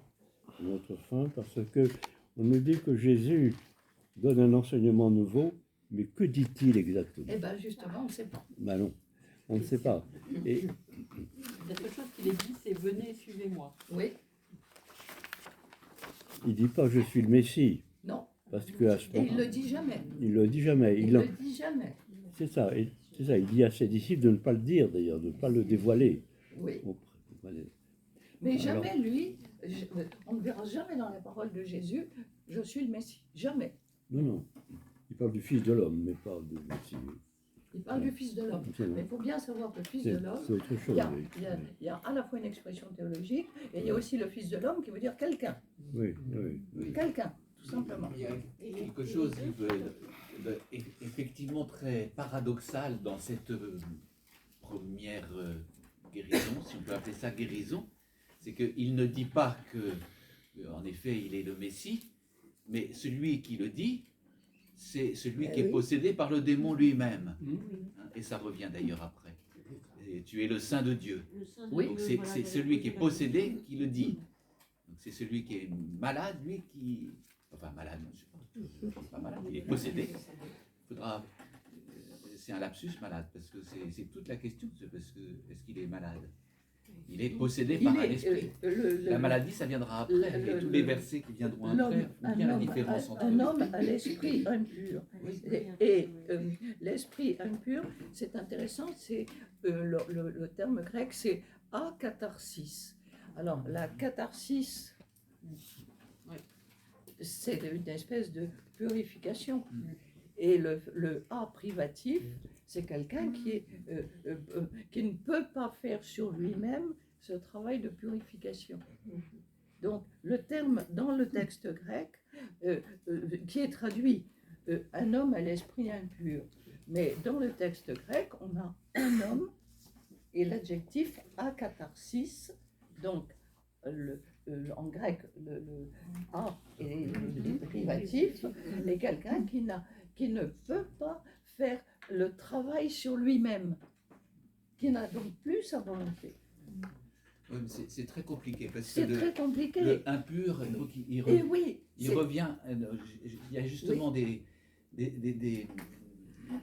notre fin, parce que on nous dit que Jésus donne un enseignement nouveau, mais que dit-il exactement? Eh bien justement, on ne sait pas. Ben non, on ne sait pas. Et La seule chose qu'il est dit, c'est venez, suivez-moi. Oui. il ne dit pas je suis le Messie. Non. Parce que à ce Et moment, il ne le dit jamais. il le dit jamais. Il ne le dit jamais. C'est ça. C'est ça. Il dit à ses disciples de ne pas le dire d'ailleurs, de ne pas le dévoiler. Oui. Voilà. Mais jamais lui, on ne verra jamais dans la parole de Jésus, je suis le Messie. Jamais. Non, non. Il parle du Fils de l'homme, mais pas de Messie. Il parle du Fils de l'homme. Mais il faut bien savoir que le Fils de l'homme, C'est autre chose. il y a à la fois une expression théologique, et il y a aussi le Fils de l'homme qui veut dire quelqu'un. Oui, oui, oui. Quelqu'un, tout simplement. Il y a quelque chose effectivement très paradoxal dans cette première guérison, si on peut appeler ça guérison, c'est qu'il ne dit pas que, en effet, il est le Messie, mais celui qui le dit, c'est celui qui est possédé par le démon lui-même. Et ça revient d'ailleurs après. Et tu es le saint de Dieu. Le sein de Oui. Donc Dieu, c'est voilà, c'est j'avais celui qui est posé la possédé question. qui le dit. Donc c'est celui qui est malade, lui qui... Enfin malade, non, je sais pas malade, il est possédé. Il faudra... C'est un lapsus malade, parce que c'est toute la question, c'est parce que est-ce qu'il est malade? Il est possédé par un esprit. La maladie, ça viendra après, et tous les versets qui viendront après font bien la différence entre un les homme deux. a l'esprit impur. L'esprit Et impur, l'esprit impur, c'est intéressant, c'est le terme grec, c'est akatharsis. Alors, la catharsis, c'est une espèce de purification. Et le A privatif, c'est quelqu'un qui ne peut pas faire sur lui-même ce travail de purification. Donc, le terme dans le texte grec, qui est traduit un homme à l'esprit impur. Mais dans le texte grec, on a un homme et l'adjectif akatharsis. Donc, en grec, le A est privatif, et quelqu'un qui ne peut pas faire le travail sur lui-même, qui n'a donc plus sa volonté. Oui, mais c'est très compliqué, parce que C'est très compliqué. le impur, donc Et oui, il revient, il y a justement des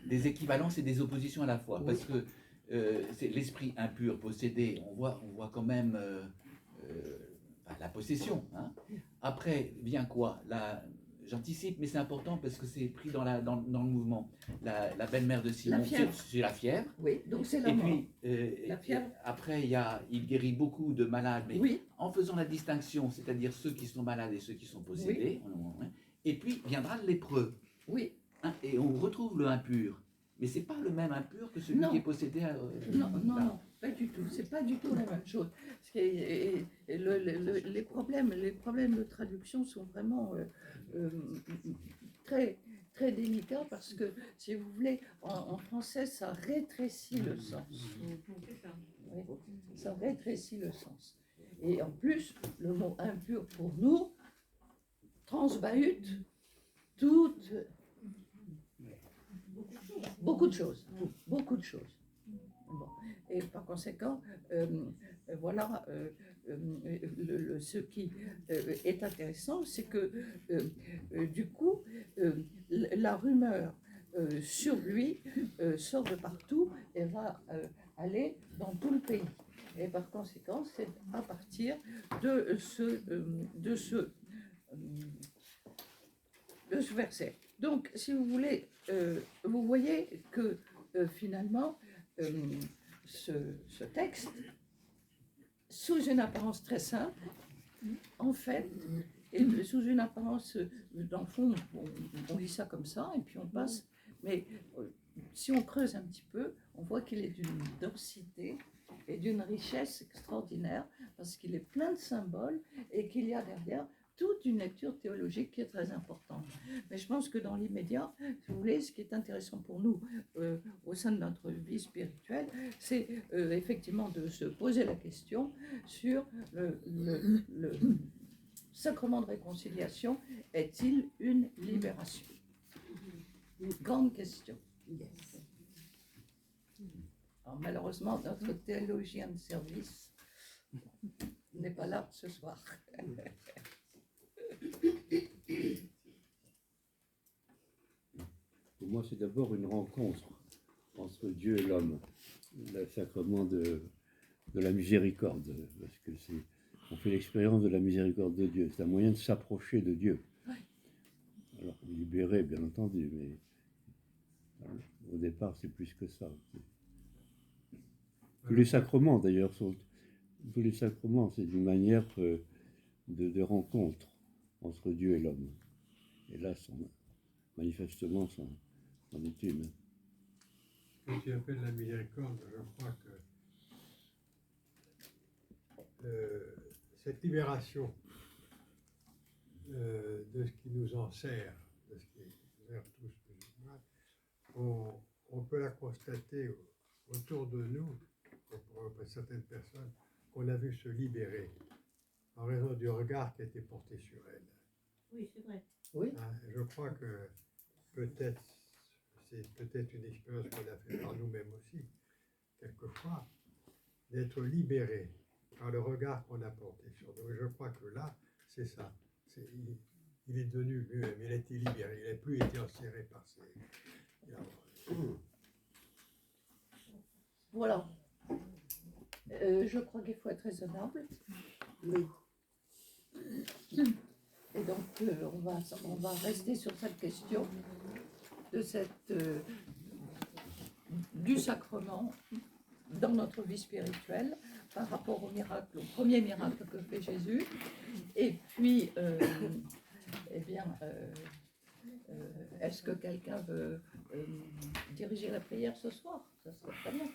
équivalences et des oppositions à la fois, Oui. parce que c'est l'esprit impur, possédé, on voit quand même la possession. Hein. Après vient quoi? J'anticipe, mais c'est important parce que c'est pris dans le mouvement. La belle-mère de Simon, c'est la fièvre. oui, donc c'est la Et mort. puis, La fièvre. après, il guérit beaucoup de malades, mais Oui, en faisant la distinction, c'est-à-dire ceux qui sont malades et ceux qui sont possédés. Et puis viendra le lépreux. oui. Hein, et on retrouve le impur. Mais c'est pas le même impur que celui Non. qui est possédé. Non, pas du tout. C'est pas du tout la même chose. Les problèmes de traduction sont vraiment très, très délicats parce que, si vous voulez, en français, ça rétrécit le sens. Oui, ça rétrécit le sens. Et en plus, le mot impur pour nous transbahute toute... Beaucoup de choses. Beaucoup de choses. Bon. Et par conséquent, voilà, ce qui est intéressant, c'est que du coup, la rumeur sur lui sort de partout et va aller dans tout le pays. Et par conséquent, c'est à partir de ce verset. Donc, si vous voulez, vous voyez que finalement, ce texte, sous une apparence très simple, en fait, et sous une apparence, dans le fond, on lit ça comme ça, et puis on passe, mais si on creuse un petit peu, on voit qu'il est d'une densité et d'une richesse extraordinaire, parce qu'il est plein de symboles, et qu'il y a derrière toute une lecture théologique qui est très importante. Mais je pense que dans l'immédiat, si vous voulez, ce qui est intéressant pour nous au sein de notre vie spirituelle, c'est effectivement de se poser la question sur le sacrement de réconciliation est-il une libération? Une grande question. Alors malheureusement, notre théologien de service n'est pas là ce soir. Pour moi, c'est d'abord une rencontre entre Dieu et l'homme, le sacrement de la miséricorde, parce que on fait l'expérience de la miséricorde de Dieu. C'est un moyen de s'approcher de Dieu. Alors, libéré, bien entendu, mais au départ, c'est plus que ça. Tous les sacrements, d'ailleurs, tous les sacrements, c'est une manière de rencontre entre Dieu et l'homme. Et là, manifestement, c'en est une. Ce que tu appelles la miséricorde, je crois que cette libération de ce qui nous enserre, de ce qui nous enserre tous plus ou moins, on peut la constater autour de nous, pour certaines personnes, qu'on a vu se libérer en raison du regard qui a été porté sur elles. Oui, c'est vrai. Oui. Je crois que c'est peut-être une expérience qu'on a fait par nous-mêmes aussi, quelquefois. d'être libéré par le regard qu'on a porté sur nous. Et je crois que là, c'est ça. Il est devenu lui-même, il a été libéré, il n'a plus été enserré par ses... Voilà. Je crois qu'il faut être raisonnable. Oui. Et donc, on va rester sur cette question de du sacrement dans notre vie spirituelle par rapport au miracle, au premier miracle que fait Jésus. Et puis, eh bien, est-ce que quelqu'un veut diriger la prière ce soir? Ça serait très bien.